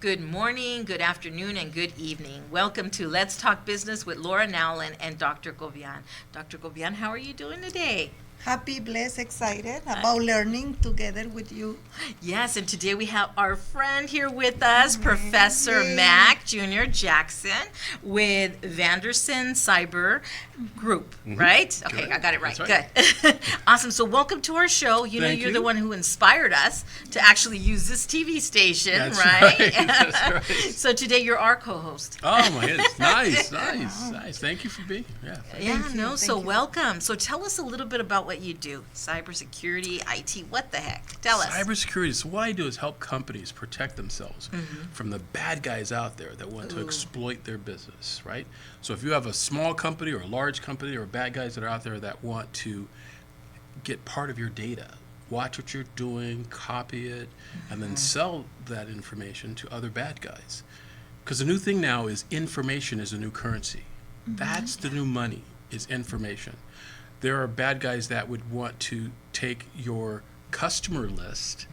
Good morning, good afternoon, and good evening. Welcome to Let's Talk Business with Laura Nowlin and Dr. Gobian. Dr. Gobian, how are you doing today? Happy, blessed, excited about learning together with you. Yes, and today we have our friend here with us, Professor Yay. Mack Jr. Jackson with Vanderson Cyber Group, right? Okay, Good. I got it right. That's Good. Awesome. So welcome to our show. You know, Thank you're you. the one who inspired us to actually use this TV station, That's right? right. That's right. So today you're our co-host. Oh my goodness! Nice. Thank you for being here. Yeah. Yeah, Thank you, no, so thank you. welcome. So tell us a little bit about what you do. Cybersecurity, IT, what the heck? Tell us. Cybersecurity. So what I do is help companies protect themselves from the bad guys out there that want to exploit their business, right? So if you have a small company or a large company or bad guys that are out there that want to get part of your data, watch what you're doing, copy it, and then sell that information to other bad guys. Because the new thing now is information is a new currency. That's the new money, is information. There are bad guys that would want to take your customer list,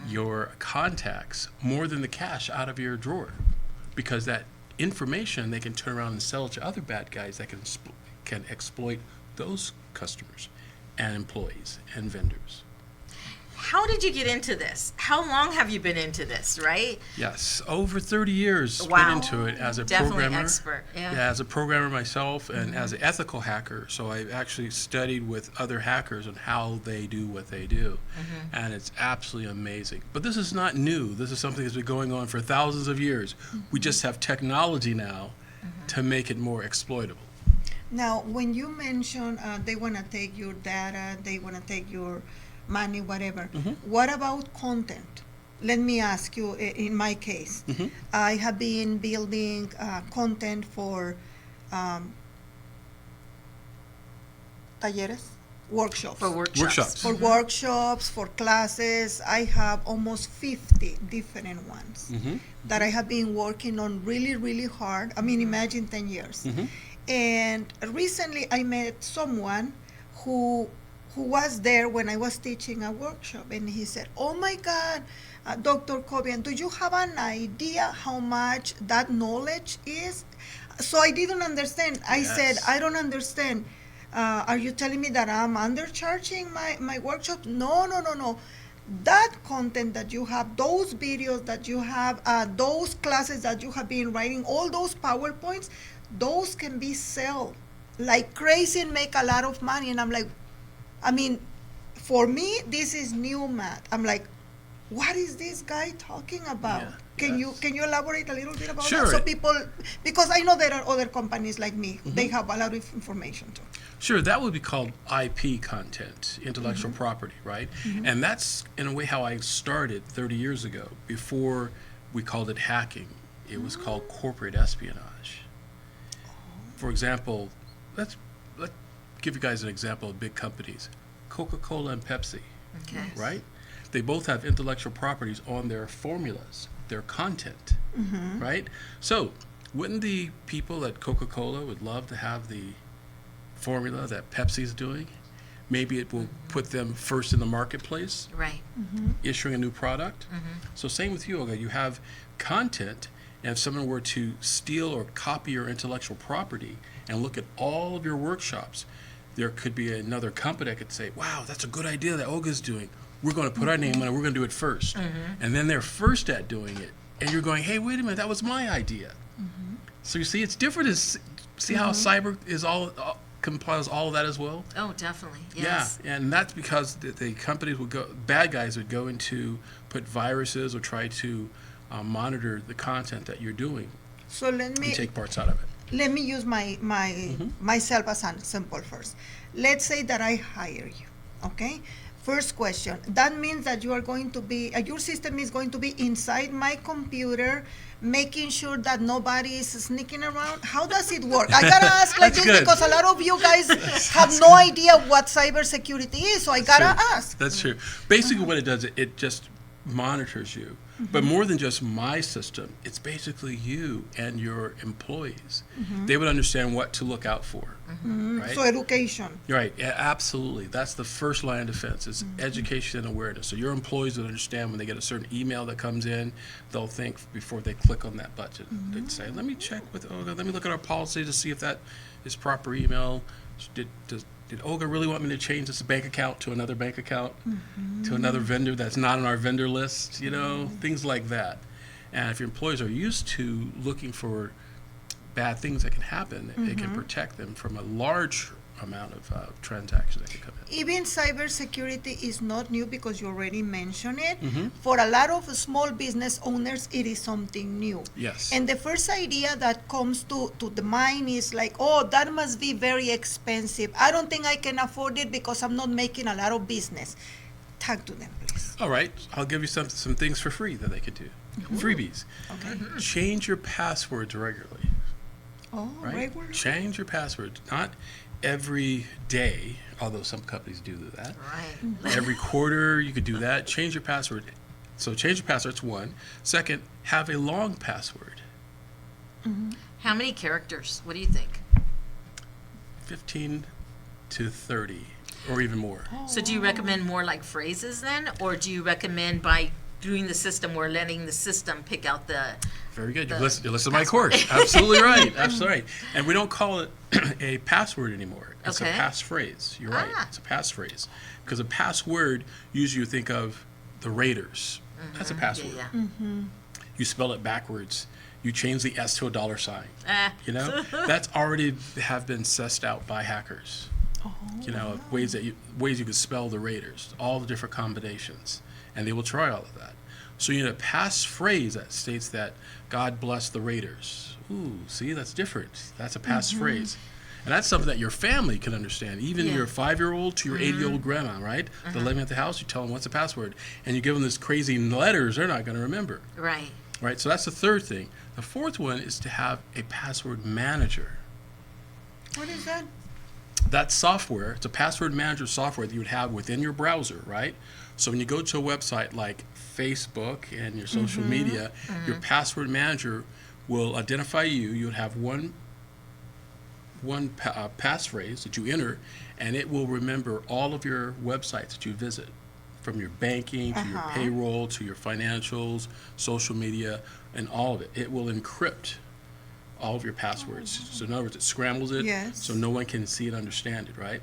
your contacts, more than the cash out of your drawer. Because that information they can turn around and sell to other bad guys that can exploit those customers and employees and vendors. How did you get into this? How long have you been into this, right? Yes, over 30 years Wow. put into it as a Definitely programmer. expert, yeah. As a programmer myself and as an ethical hacker. So I've actually studied with other hackers on how they do what they do. And it's absolutely amazing. But this is not new. This is something that's been going on for thousands of years. We just have technology now to make it more exploitable. Now, when you mention they want to take your data, they want to take your money, whatever, what about content? Let me ask you, in my case, I have been building content for talleres, workshops. For workshops. Workshops. For workshops, for classes, I have almost 50 different ones that I have been working on really, really hard. I mean, imagine 10 years. And recently I met someone who was there when I was teaching a workshop, and he said, "Oh my God, Dr. Kobian, do you have an idea how much that knowledge is?" So I didn't understand. I said, Yes. "I don't understand. Are you telling me that I'm undercharging my workshop?" No. That content that you have, those videos that you have, those classes that you have been writing, all those PowerPoints, those can be sold like crazy and make a lot of money. And I'm like, I mean, for me, this is new math. I'm like, what is this guy talking about? Yeah, Can you elaborate a little bit about Sure. that? So people, because I know there are other companies like me, they have a lot of information too. Sure, that would be called IP content, intellectual property, right? And that's, in a way, how I started 30 years ago. Before we called it hacking, it was called corporate espionage. For example, let's give you guys an example of big companies. Coca-Cola and Pepsi, Okay. right? They both have intellectual properties on their formulas, their content, right? So wouldn't the people at Coca-Cola would love to have the formula that Pepsi's doing? Maybe it will put them first in the marketplace, Right. issuing a new product. So same with you, Olga. You have content, and if someone were to steal or copy your intellectual property and look at all of your workshops, there could be another company that could say, "Wow, that's a good idea that Olga's doing. We're going to put our name on it. We're going to do it first." And then they're first at doing it. And you're going, "Hey, wait a minute, that was my idea." So you see, it's different. See how cyber is compiles all of that as well? Oh, definitely. Yes. Yeah, and that's because the companies would go, bad guys would go into put viruses or try to monitor the content that you're doing So let me and take parts out of it. let me use myself as an example first. Let's say that I hire you, okay? First question, that means that you are going to be, your system is going to be inside my computer, making sure that nobody is sneaking around. How does it work? I gotta ask like That's this good. because a lot of you guys have no idea what cybersecurity is, so I gotta True. ask. That's true. Basically what it does, it just monitors you But more than just my system, it's basically you and your employees. They would understand what to look out for, right? So education. Right, yeah, absolutely. That's the first line of defense is education and awareness. So your employees would understand when they get a certain email that comes in, they'll think before they click on that button. They'd say, let me check with Olga, let me look at our policy to see if that is proper email. Did Olga really want me to change this bank account to another bank account, to another vendor that's not on our vendor list, you know, things like that. And if your employees are used to looking for bad things that can happen, it can protect them from a large amount of transactions that can come in. Even cybersecurity is not new because you already mentioned it. For a lot of small business owners, it is something new. Yes. And the first idea that comes to the mind is like, oh, that must be very expensive. I don't think I can afford it because I'm not making a lot of business. Talk to them, please. All right, I'll give you some things for free that they could do. Freebies. Okay. Change your passwords regularly. Oh, Right? regular. Change your password. Not every day, although some companies do that. Right. Every quarter, you could do that. Change your password. So change your password, that's one. Second, have a long password. How many characters? What do you think? 15 to 30 or even more. So do you recommend more like phrases then? Or do you recommend by doing the system or letting the system pick out the... Very good. You The listen to my course. Absolutely right. Absolutely right. And we don't call it a password anymore. It's Okay. a passphrase. You're right. Ah. It's a passphrase. Because a password, usually you think of the Raiders. That's a password. Yeah. You spell it backwards. You change the S to a $sign. Ah. You know, that's already have been sussed out by hackers. You know, ways you could spell the Raiders, all the different combinations, and they will try all of that. So you need a passphrase that states that God bless the Raiders. Ooh, see, that's different. That's a passphrase. And that's something that your family can understand. Even Yeah. your 5-year-old to your 80-year-old grandma, right? They're living at the house, you tell them what's the password. And you give them this crazy letters they're not going to remember. Right. Right, so that's the third thing. The fourth one is to have a password manager. What is that? That software, it's a password manager software that you would have within your browser, right? So when you go to a website like Facebook and your social media, your password manager will identify you. You'll have one passphrase that you enter, and it will remember all of your websites that you visit, from your banking to your payroll to your financials, social media, and all of it. It will encrypt all of your passwords. So in other words, it scrambles it Yes. so no one can see and understand it, right?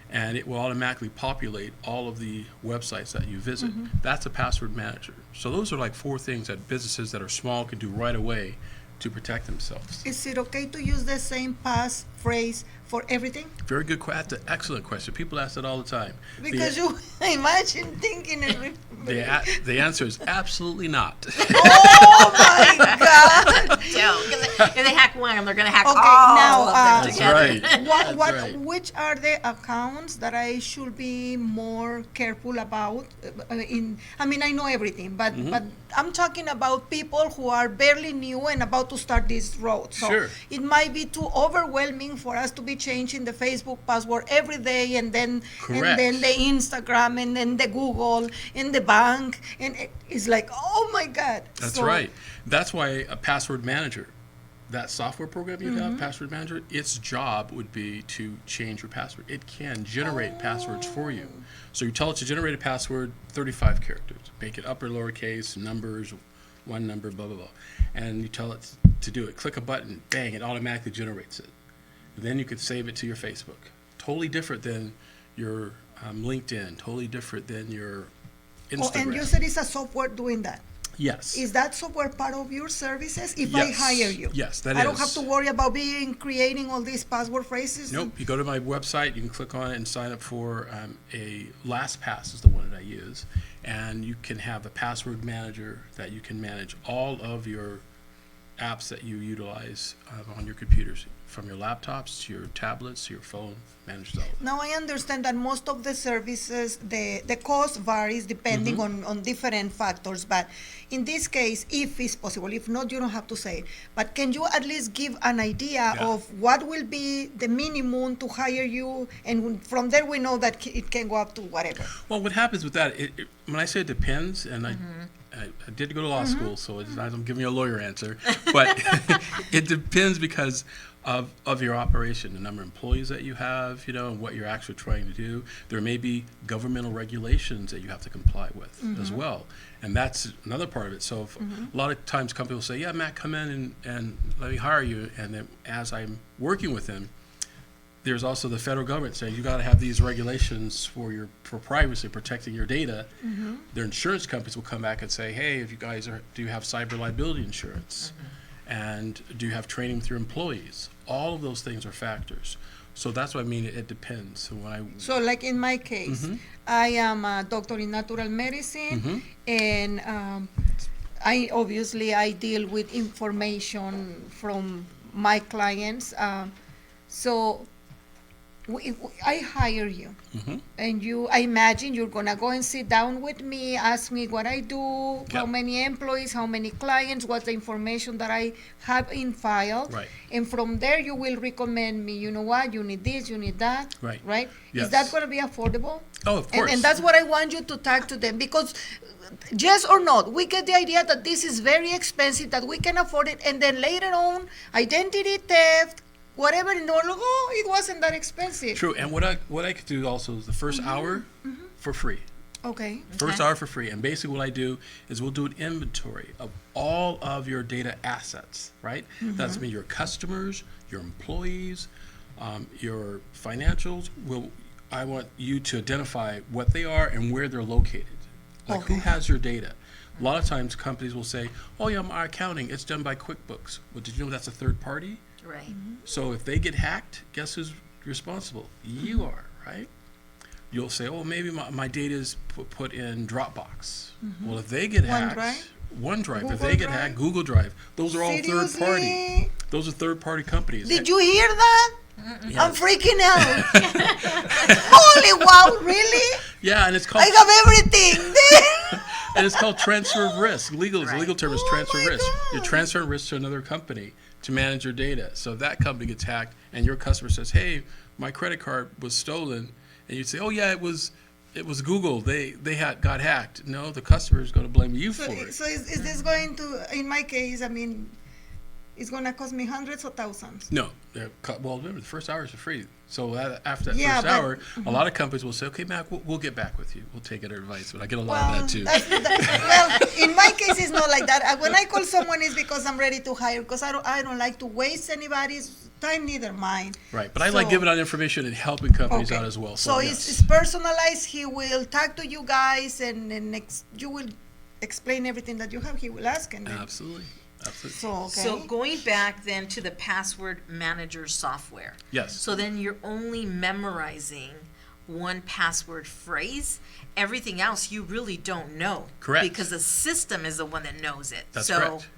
And it will automatically populate all of the websites that you visit. That's a password manager. So those are like 4 things that businesses that are small can do right away to protect themselves. Is it okay to use the same passphrase for everything? Very good question. That's an excellent question. People ask that all the time. Because you imagine thinking and The answer is absolutely not. oh my God! So, if they hack one, they're going to hack Okay, all now, of them That's together. right. What, That's right. Which are the accounts that I should be more careful about? I mean, I know everything, but I'm talking about people who are barely new and about to start this road. So Sure. it might be too overwhelming for us to be changing the Facebook password every day, and then Correct. the Instagram, and then the Google, and the bank, and it's like, oh my God. That's So- right. That's why a password manager, that software program you have, password manager, its job would be to change your password. It can generate passwords for you. So you tell it to generate a password, 35 characters. Make it upper, lowercase, numbers, one number, blah, blah, blah. And you tell it to do it. Click a button, bang, it automatically generates it. And then you could save it to your Facebook. Totally different than your LinkedIn, totally different than your Instagram. Oh, and you said it's a software doing that. Yes. Is that software part of your services if I Yes. hire you? Yes, that I don't is. have to worry about creating all these password phrases? Nope. You go to my website, you can click on it and sign up for a LastPass is the one that I use. And you can have a password manager that you can manage all of your apps that you utilize on your computers, from your laptops to your tablets to your phone, manages all of it. Now I understand that most of the services, the cost varies depending on different factors, but in this case, if it's possible, if not, you don't have to say it. But can you at least give an idea Yeah. of what will be the minimum to hire you, and from there we know that it can go up to whatever. Well, what happens with that, when I say it depends, and I did go to law school, so it's not I'm giving you a lawyer answer, but it depends because of your operation, the number of employees that you have, and what you're actually trying to do. There may be governmental regulations that you have to comply with as well, and that's another part of it. So if a lot of times companies will say, yeah, Matt, come in and let me hire you, and then as I'm working with them, there's also the federal government saying you got to have these regulations for privacy, protecting your data. Their insurance companies will come back and say, hey, if you guys do you have cyber liability insurance? And do you have training with your employees? All of those things are factors. So that's what I mean. It depends. So like in my case, I am a doctor in natural medicine, and I deal with information from my clients. So I hire you, and I imagine you're gonna go and sit down with me, ask me what I do, how many employees, how many clients, what's the information that I have in file, and from there you will recommend me. You know what? You need this, you need that, right? Yes. Is that gonna be affordable? Oh, of course. And that's what I want you to talk to them, because yes or not, we get the idea that this is very expensive, that we can afford it, and then later on, identity theft, whatever, and it wasn't that expensive. True, and what I could do also is the first hour for free. Okay. First hour for free, and basically what I do is we'll do an inventory of all of your data assets, right? That's mean your customers, your employees, your financials. I want you to identify what they are and where they're located. Like who has your data? A lot of times companies will say, oh yeah, my accounting, it's done by QuickBooks. Well, did you know that's a third party? Right. So if they get hacked, guess who's responsible? You are, right? You'll say, oh, maybe my data is put in Dropbox. Well, if they get hacked, OneDrive. If they get hacked, Google Drive. Those are all third party. Those are third party companies. Did you hear that? Yes. I'm freaking out. Holy wow, really? Yeah, and it's called. I have everything. And it's called transfer of risk. The legal term is transfer of risk. God. You're transferring risk to another company to manage your data. So if that company gets hacked and your customer says, hey, my credit card was stolen, and you say, oh yeah, it was Google, they got hacked. No, the customer is going to blame you for it. So is this going to, in my case, I mean, it's going to cost me hundreds or thousands? No. Well, remember, the first hour is for free. So after that first hour, a lot of companies will say, okay, Mac, we'll get back with you. We'll take our advice. But I get a lot of that too. Well, in my case, it's not like that. When I call someone, it's because I'm ready to hire, because I don't like to waste anybody's time, neither mine. Right, but I like giving out information and helping companies out as well. So it's personalized. He will talk to you guys, and you will explain everything that you have. He will ask. And Absolutely. So going back then to the password manager software. Yes. So then you're only memorizing one password phrase. Everything else you really don't know. Correct. Because the system is the one that knows it. That's correct.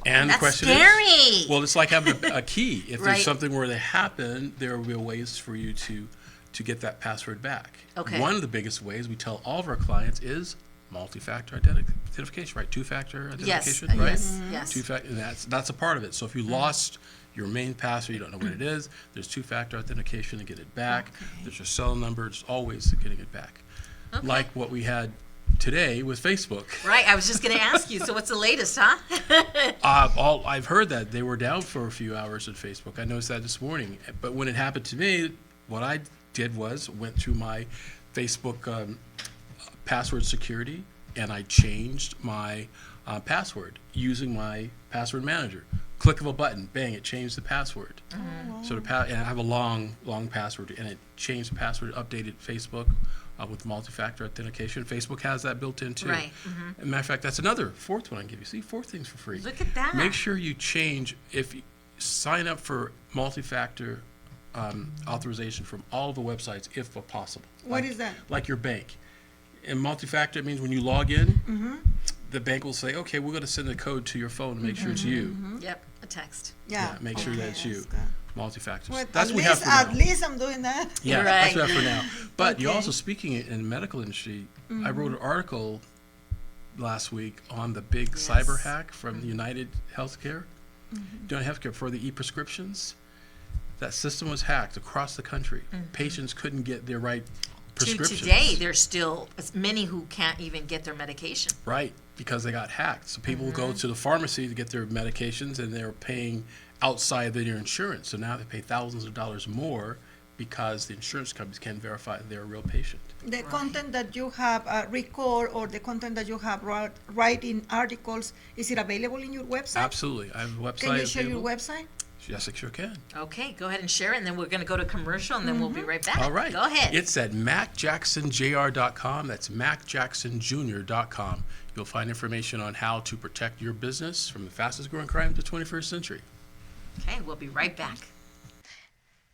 And that's the question scary. is, well, it's like having a key. If Right. there's something where they happen, there will be ways for you to get that password back. Okay. One of the biggest ways we tell all of our clients is multi-factor identification, right? Two-factor identification, right? Yes. Two-factor, and that's a part of it. So if you lost your main password, you don't know what it is, there's two-factor authentication to get it back. There's your cell number. There's always getting it back. Okay. Like what we had today with Facebook. Right. I was just going to ask you. So what's the latest, huh? I've heard that they were down for a few hours on Facebook. I noticed that this morning. But when it happened to me, what I did was went through my Facebook password security, and I changed my password using my password manager. Click of a button, bang, it changed the password. So and I have a long password, and it changed the password, updated Facebook with multi-factor authentication. Facebook has that built in too. Right. As a matter of fact, that's another fourth one I can give you. See, 4 things for free. Look at that. Make sure you change, if you sign up for multi-factor authorization from all the websites if possible. what is that? Like your bank. And multi-factor means when you log in, the bank will say, okay, we're going to send a code to your phone to make sure it's you. Yep. A text. Yeah. Make sure that it's you. That's good. Multi-factor. Well, That's what we have for at now. least I'm doing that. Yeah, Right. that's what we have for now. But you Okay. also, speaking in the medical industry, I wrote an article last week on the big cyber hack from the United Healthcare, United Healthcare for the e-prescriptions. That system was hacked across the country. Patients couldn't get their right prescriptions. today, there's still many who can't even get their medication. Right, because they got hacked. So people go to the pharmacy to get their medications, and they're paying outside of their insurance. So now they pay thousands of dollars more because the insurance companies can't verify they're a real patient. The content that you have record or the content that you have write in articles, is it available in your website? Absolutely. I have a website. Can you share your available. website? Yes, I sure can. Okay, go ahead and share it, and then we're going to go to commercial, and then we'll be right back. All right. Go ahead. It's at MackJacksonJR.com. That's MackJacksonJr.com. You'll find information on how to protect your business from the fastest growing crime of the 21st century. Okay, we'll be right back.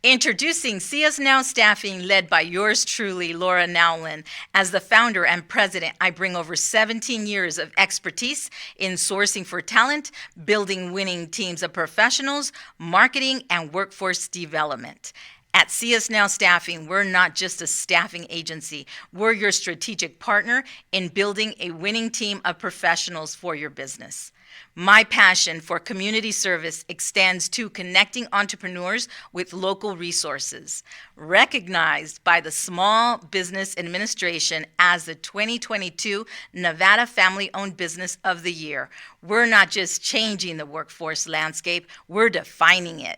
Introducing See Us Now Staffing, led by yours truly, Laura Nowlin. As the founder and president, I bring over 17 years of expertise in sourcing for talent, building winning teams of professionals, marketing, and workforce development. At See Us Now Staffing, we're not just a staffing agency. We're your strategic partner in building a winning team of professionals for your business. My passion for community service extends to connecting entrepreneurs with local resources. Recognized by the Small Business Administration as the 2022 Nevada Family-Owned Business of the Year, we're not just changing the workforce landscape, we're defining it.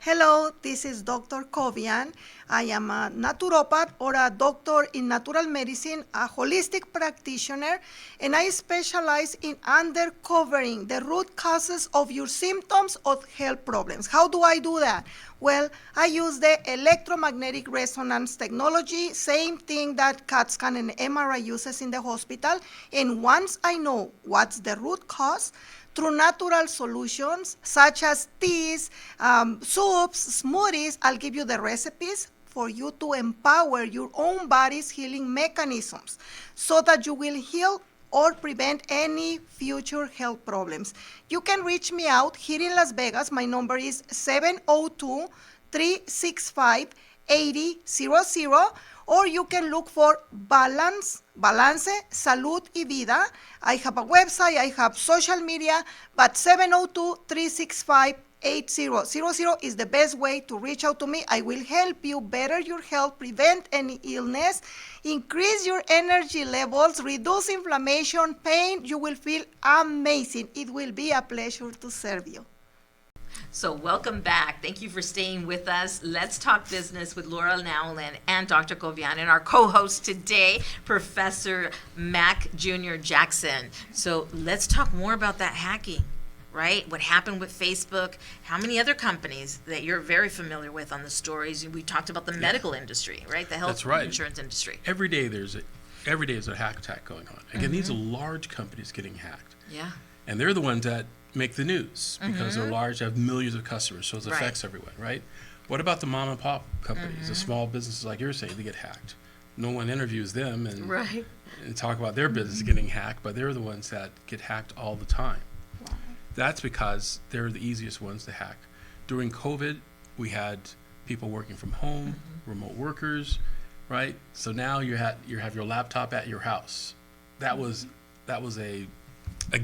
Hello, this is Dr. Kovian. I am a naturopath or a doctor in natural medicine, a holistic practitioner, and I specialize in uncovering the root causes of your symptoms of health problems. How do I do that? Well, I use the electromagnetic resonance technology, same thing that CAT scan and MRI uses in the hospital. And once I know what's the root cause, through natural solutions such as teas, soups, smoothies, I'll give you the recipes for you to empower your own body's healing mechanisms so that you will heal or prevent any future health problems. You can reach me out here in Las Vegas. My number is 702-365-8000, or you can look for Balance, Salud y Vida. I have a website, I have social media, but 702-365-8000 is the best way to reach out to me. I will help you better your health, prevent any illness, increase your energy levels, reduce inflammation, pain. You will feel amazing. It will be a pleasure to serve you. So welcome back. Thank you for staying with us. Let's talk business with Laura Nowlin and Dr. Kovian, and our co-host today, Professor Mack Jr. Jackson. So let's talk more about that hacking, right? What happened with Facebook? How many other companies that you're very familiar with on the stories? We talked about the medical industry, right? The health insurance industry. Every day there's a hack attack going on. Again, these are large companies getting hacked. Yeah. And they're the ones that make the news because they're large, have millions of customers, so it affects everyone, right? What about the mom and pop companies, the small businesses like you're saying, they get hacked? No one interviews them and talk about their business getting hacked, but they're the ones that get hacked all the time. Wow. That's because they're the easiest ones to hack. During COVID, we had people working from home, remote workers, right? So now you have your laptop at your house. That was a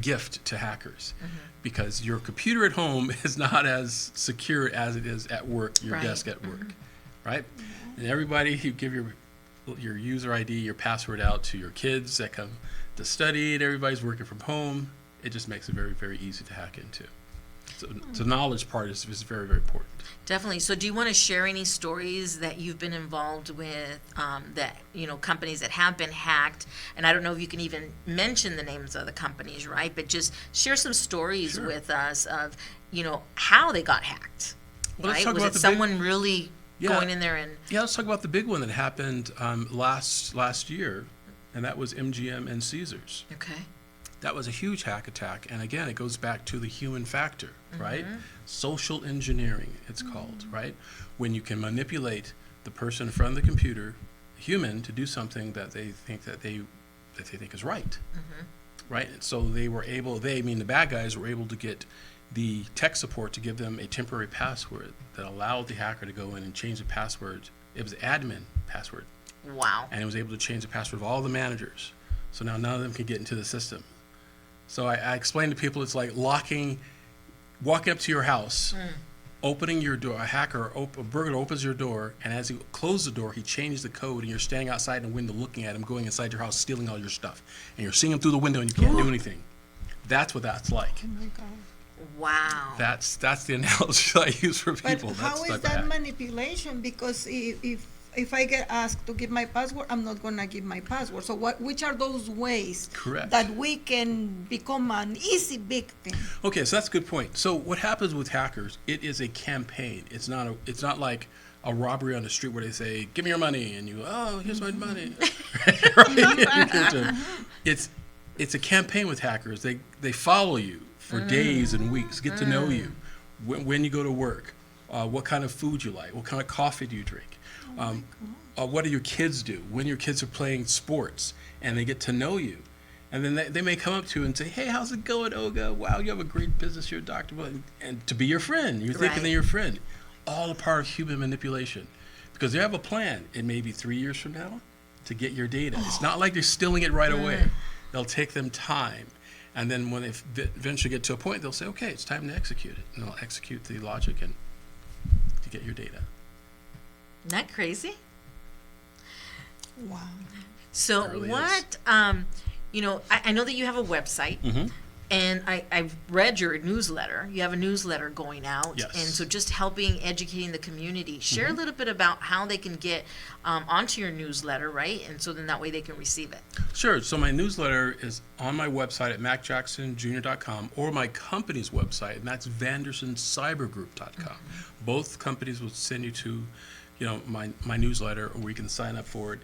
gift to hackers because your computer at home is not as secure as it is at work, your desk at work, right? And everybody, you give your user ID, your password out to your kids that come to study, and everybody's working from home. It just makes it very, very easy to hack into. So the knowledge part is very, very important. Definitely. So do you want to share any stories that you've been involved with, companies that have been hacked? And I don't know if you can even mention the names of the companies, right? But just share some stories with us of, how they got hacked, right? Was it someone really going in there and... Yeah, let's talk about the big one that happened last year, and that was MGM and Caesars. Okay. That was a huge hack attack, and again, it goes back to the human factor, right? Social engineering, it's called, right? When you can manipulate the person in front of the computer, human, to do something that they think is right, right? And so the bad guys were able to get the tech support to give them a temporary password that allowed the hacker to go in and change the password. It was admin password. Wow. And it was able to change the password of all the managers. So now none of them can get into the system. So I explained to people it's like walking up to your house opening your door, a burglar opens your door, and as he closes the door, he changes the code, and you're standing outside in the window looking at him, going inside your house, stealing all your stuff. And you're seeing him through the window, and you can't do anything. That's what that's like. Oh my God. Wow. That's the analogy I use for But people. how is that manipulation? Because if I get asked to give my password, I'm not gonna give my password. So which are those ways Correct. that we can become an easy victim? Okay, so that's a good point. So what happens with hackers? It is a campaign. It's not like a robbery on the street where they say, "Give me your money," and you, "Oh, here's my money." Right? It's a campaign with hackers. They follow you for days and weeks, get to know you, when you go to work, what kind of food you like, what kind of coffee do you drink, what do your kids do, when your kids are playing sports, and they get to know you. And then they may come up to you and say, "Hey, how's it going, Olga? Wow, you have a great business. You're a doctor." And to be your friend. You're thinking they're your friend. All a part of human manipulation. Because they have a plan. It may be 3 years from now to get your data. It's not like they're stealing it right away. They'll take them time. And then when they eventually get to a point, they'll say, "Okay, it's time to execute it." And they'll execute the logic and to get your data. Isn't that crazy? Wow. So It really what, I know that you have a website, and I've read your newsletter. You have a newsletter going out. Yes. And so just helping, educating the community. Share a little bit about how they can get onto your newsletter, right? And so then that way they can receive it. Sure. So my newsletter is on my website at mackjacksonjr.com or my company's website, and that's vandersoncybergroup.com. Both companies will send you to, my newsletter, or we can sign up for it.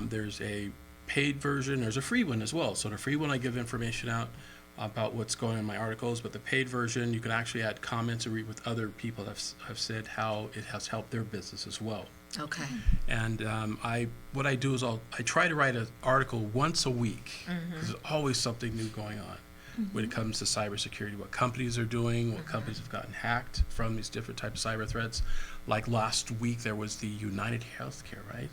There's a paid version. There's a free one as well. So the free one, I give information out about what's going on in my articles, but the paid version, you can actually add comments and read what other people have said, how it has helped their business as well. Okay. And what I do is I try to write an article once a week, because there's always something new going on when it comes to cybersecurity, what companies are doing, what companies have gotten hacked from these different types of cyber threats. Like last week, there was the United Healthcare, right?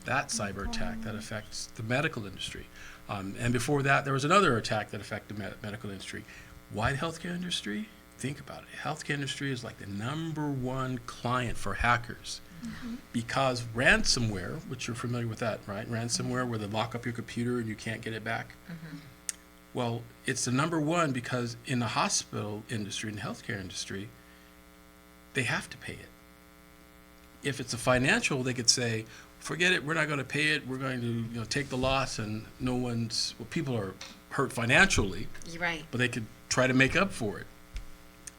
That cyber attack that affects the medical industry. And before that, there was another attack that affected the medical industry. Why the healthcare industry? Think about it. The healthcare industry is like the #1 client for hackers. Because ransomware, which you're familiar with that, right? Ransomware, where they lock up your computer and you can't get it back. Well, it's the #1 because in the hospital industry, in the healthcare industry, they have to pay it. If it's a financial, they could say, "Forget it, we're not going to pay it. We're going to take the loss," and people are hurt financially. You're right. But they could try to make up for it.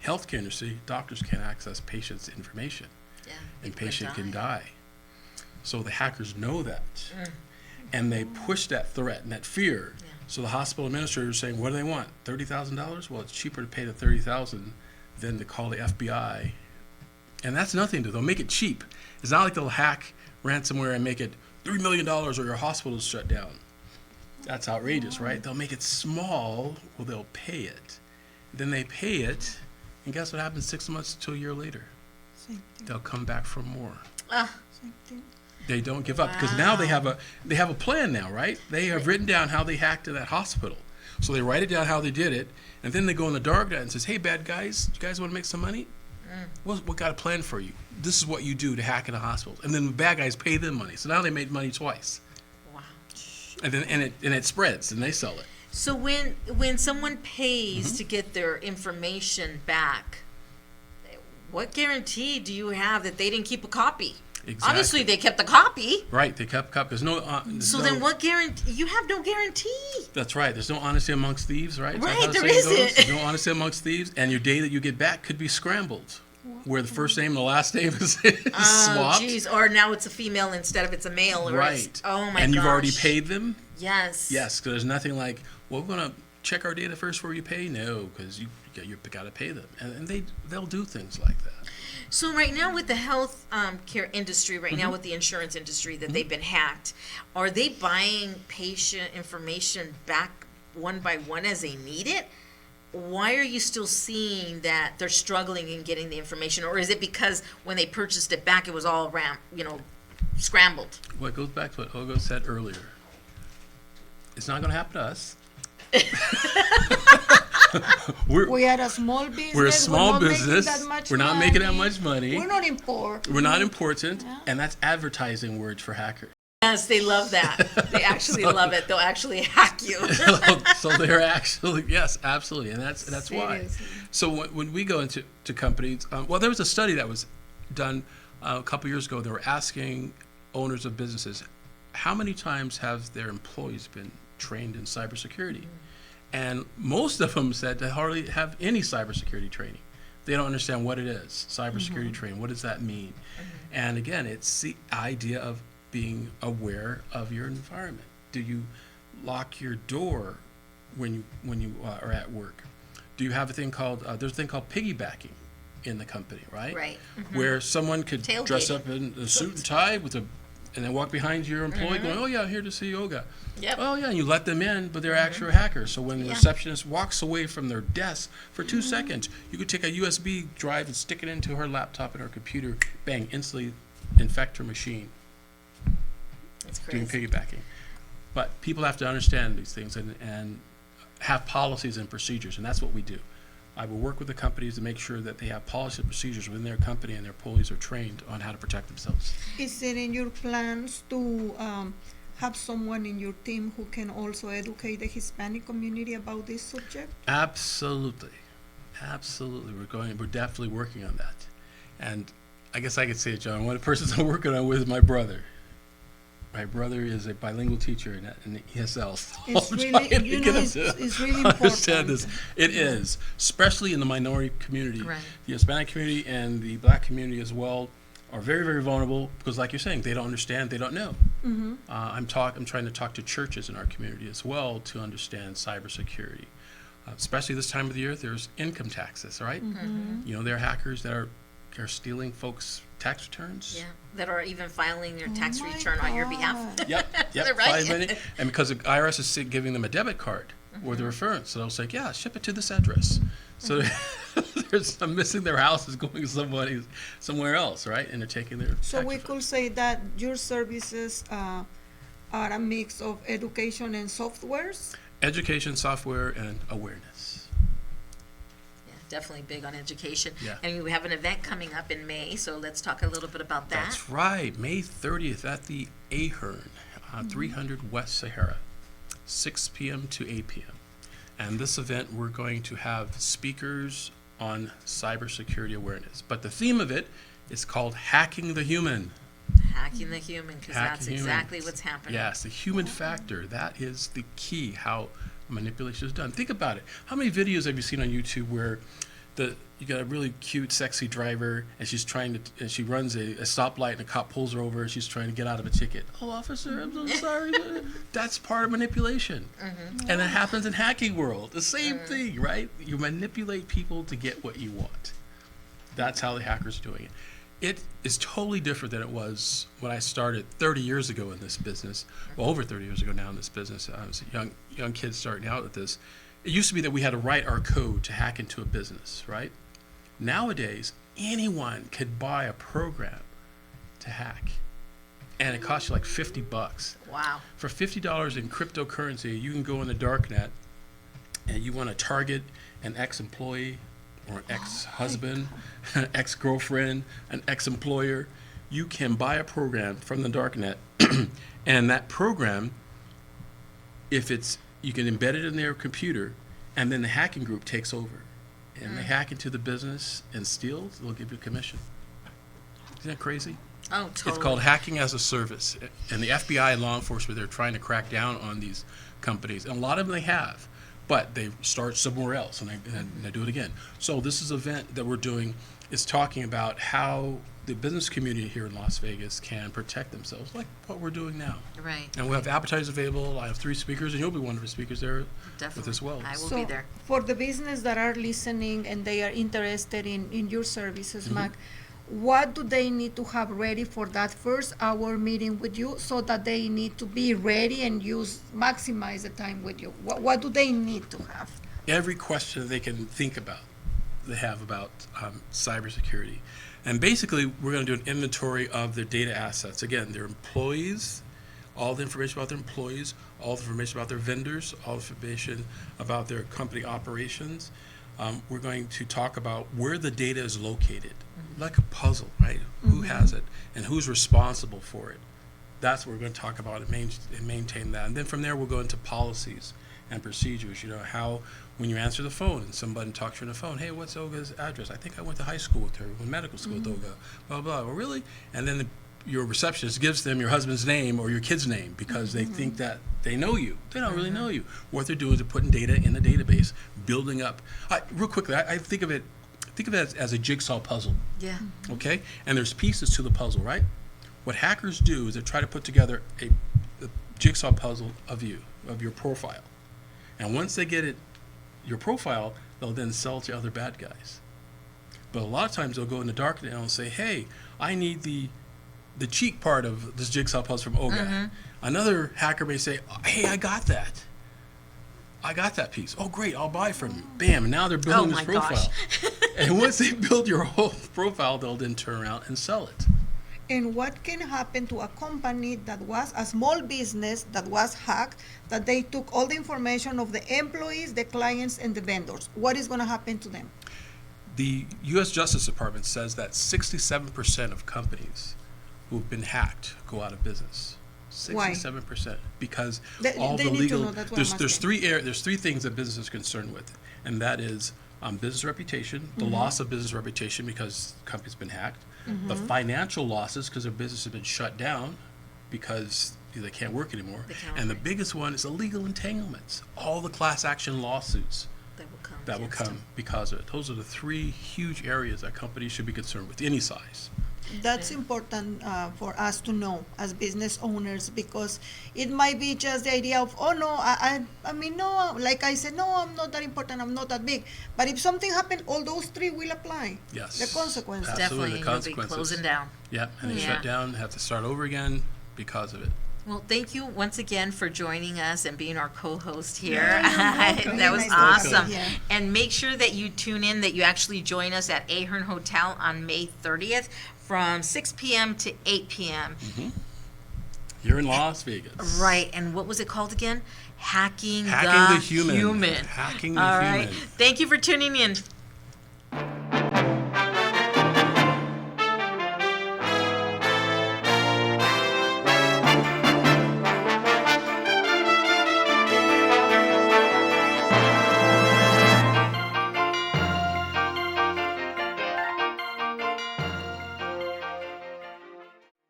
Healthcare industry, doctors can't access patients' information. Yeah. And patient can die. So the hackers know that. And they push that threat and that fear. Yeah. So the hospital administrator is saying, what do they want? $30,000? Well, it's cheaper to pay the $30,000 than to call the FBI. And that's nothing to them. They'll make it cheap. It's not like they'll hack ransomware and make it $3 million or your hospital is shut down. That's outrageous, right? They'll make it small, or they'll pay it. Then they pay it, and guess what happens 6 months to a year later? Same thing. They'll come back for more. Same thing. They don't give up because now they have a plan now, right? They have written down how they hacked that hospital. So they write it down how they did it, and then they go in the dark net and says, "Hey, bad guys, you guys want to make some money? Well, we got a plan for you. This is what you do to hack in a hospital." And then the bad guys pay them money. So now they made money twice. Wow. And then it spreads and they sell it. So when someone pays to get their information back, what guarantee do you have that they didn't keep a copy? Exactly. Obviously, they kept the copy. Right, they kept because Then what guarantee? You have no guarantee. That's right. There's no honesty amongst thieves, right? Right, there isn't. There's no honesty amongst thieves, and your data you get back could be scrambled, where the first name and the last name is swapped. Jeez. Or now it's a female instead of it's a male. Or Right. Oh my And you've already gosh. paid them. Yes. Yes, because there's nothing like, well, we're going to check our data first before you pay. No, because you got to pay them, and they'll do things like that. So right now with the health care industry, right now with the insurance industry that they've been hacked, are they buying patient information back one by one as they need it? Why are you still seeing that they're struggling in getting the information? Or is it because when they purchased it back, it was all scrambled? Well, it goes back to what Olga said earlier. It's not going to happen to us. We are a small business. We're a small not making business. that much We're not making that much money. We're not important. We're not important, Yeah. and that's advertising words for hackers. Yes, they love that. They actually love it. They'll actually hack you. So they're actually, yes, absolutely, and that's why. Seriously. So when we go into companies, well, there was a study that was done a couple years ago. They were asking owners of businesses, how many times have their employees been trained in cybersecurity? And most of them said they hardly have any cybersecurity training. They don't understand what it is, cybersecurity training. What does that mean? And again, it's the idea of being aware of your environment. Do you lock your door when you are at work? Do you have a thing called there's a thing called piggybacking in the company, right? Right. Where someone could dress Tailgating. up in a suit and tie and then walk behind your employee going, "Oh yeah, I'm here to see yoga." Yep. Oh yeah, and you let them in, but they're actual hackers. So when the receptionist walks away from their desk for 2 seconds, you could take a USB drive and stick it into her laptop and her computer, bang, instantly infect her machine. That's Doing crazy. piggybacking. But people have to understand these things and have policies and procedures, and that's what we do. I will work with the companies to make sure that they have policies and procedures within their company and their employees are trained on how to protect themselves. Is it in your plans to have someone in your team who can also educate the Hispanic community about this subject? Absolutely. Absolutely. We're definitely working on that. And I guess I could say it, John, one of the persons I'm working on with is my brother. My brother is a bilingual teacher in ESL. So It's I'm really, trying to you get know, him it's, to it's really understand important. this. It is, especially in the minority community. Right. The Hispanic community and the Black community as well are very, very vulnerable because, like you're saying, they don't understand, they don't know. I'm trying to talk to churches in our community as well to understand cybersecurity. Especially this time of the year, there's income taxes, right? You know, there are hackers that are stealing folks' tax returns. Yeah, that are even filing their tax my return on your behalf. God. Yep, They're yep, right. 5 minutes. And because the IRS is giving them a debit card or the reference, so they'll say, yeah, ship it to this address. So I'm missing their house is going somewhere else, right? And they're taking their So tax we refund. could say that your services are a mix of education and softwares? Education, software, and awareness. Yeah, definitely big on education. Yeah. And we have an event coming up in May, so let's talk a little bit about that. That's right. May 30th at the Ahern, 300 West Sahara, 6 p.m. to 8 p.m. And this event, we're going to have speakers on cybersecurity awareness. But the theme of it is called Hacking the Human. Hacking the human, because that's Hacking human. exactly what's happening. Yes, the human factor. That is the key, how manipulation is done. Think about it. How many videos have you seen on YouTube where you got a really cute, sexy driver, and she's and she runs a stoplight, and a cop pulls her over, and she's trying to get out of a ticket. Oh, officer, I'm so sorry. That's part of manipulation, and that happens in hacking world. The same thing, right? You manipulate people to get what you want. That's how the hackers are doing it. It is totally different than it was when I started 30 years ago in this business. Well, over 30 years ago now in this business. I was a young kid starting out with this. It used to be that we had to write our code to hack into a business, right? Nowadays, anyone could buy a program to hack, and it costs you like $50. Wow. For $50 in cryptocurrency, you can go in the darknet, and you want to target an ex-employee or an ex-husband, an ex-girlfriend, an ex-employer. You can buy a program from the darknet, and that program, you can embed it in their computer, and then the hacking group takes over. And they hack into the business and steal, they'll give you a commission. Isn't that crazy? Oh, totally. It's called hacking as a service. And the FBI and law enforcement, they're trying to crack down on these companies. And a lot of them they have, but they start somewhere else and they do it again. So this is an event that we're doing is talking about how the business community here in Las Vegas can protect themselves, like what we're doing now. Right. And we'll have appetizers available. I have 3 speakers, and you'll be one of the speakers there Definitely. with as well. I will So, be there. for the business that are listening and they are interested in your services, Mack, what do they need to have ready for that first hour meeting with you so that they need to be ready and maximize the time with you? What do they need to have? Every question they can think about, they have about cybersecurity. And basically, we're going to do an inventory of their data assets. Again, their employees, all the information about their employees, all the information about their vendors, all the information about their company operations. We're going to talk about where the data is located, like a puzzle, right? Who has it and who's responsible for it. That's what we're going to talk about and maintain that. And then from there, we'll go into policies and procedures. You know, how when you answer the phone and somebody talks to you on the phone, hey, what's Olga's address? I think I went to high school with her, went medical school with Olga, blah, blah. Well, really? And then your receptionist gives them your husband's name or your kid's name because they think that they know you. They don't really know you. What they're doing is they're putting data in the database, building up. Real quickly, I think of it as a jigsaw puzzle. Yeah. Okay? And there's pieces to the puzzle, right? What hackers do is they try to put together a jigsaw puzzle of you, of your profile. And once they get your profile, they'll then sell it to other bad guys. But a lot of times they'll go in the darknet and they'll say, hey, I need the cheek part of this jigsaw puzzle from Olga. Another hacker may say, hey, I got that. I got that piece. Oh, great, I'll buy from you. Bam, and now they're building this profile. And once they build your whole profile, they'll then turn around and sell it. And what can happen to a company that was a small business that was hacked, that they took all the information of the employees, the clients, and the vendors? What is going to happen to them? The U.S. Justice Department says that 67% of companies who've been hacked go out of business. 67%. Because all they the need legal, to know. That's what I'm there's asking. there's three things that business is concerned with, and that is business reputation, the loss of business reputation because the company's been hacked, the financial losses because their business has been shut down because they can't work anymore, and the biggest one is the legal entanglements, all the class action lawsuits that will come because of it. Those are the three huge areas that companies should be concerned with, any size. That's important for us to know as business owners, because it might be just the idea of, oh no, I mean, no, like I said, no, I'm not that important, I'm not that big. But if something happened, all those three will apply. Yes. The consequences. Absolutely, Definitely, the you'll be consequences. closing down. Yeah, and they shut down, have to start over again because of it. Well, thank you once again for joining us and being our co-host here. Yeah, you're welcome. That was Nice to have you awesome. here. And make sure that you tune in, that you actually join us at Ahern Hotel on May 30th from 6 p.m. to 8 p.m. You're in Las Vegas. Right. And what was it called again? Hacking Hacking the the human. Hacking the All right. human. Thank you for tuning in.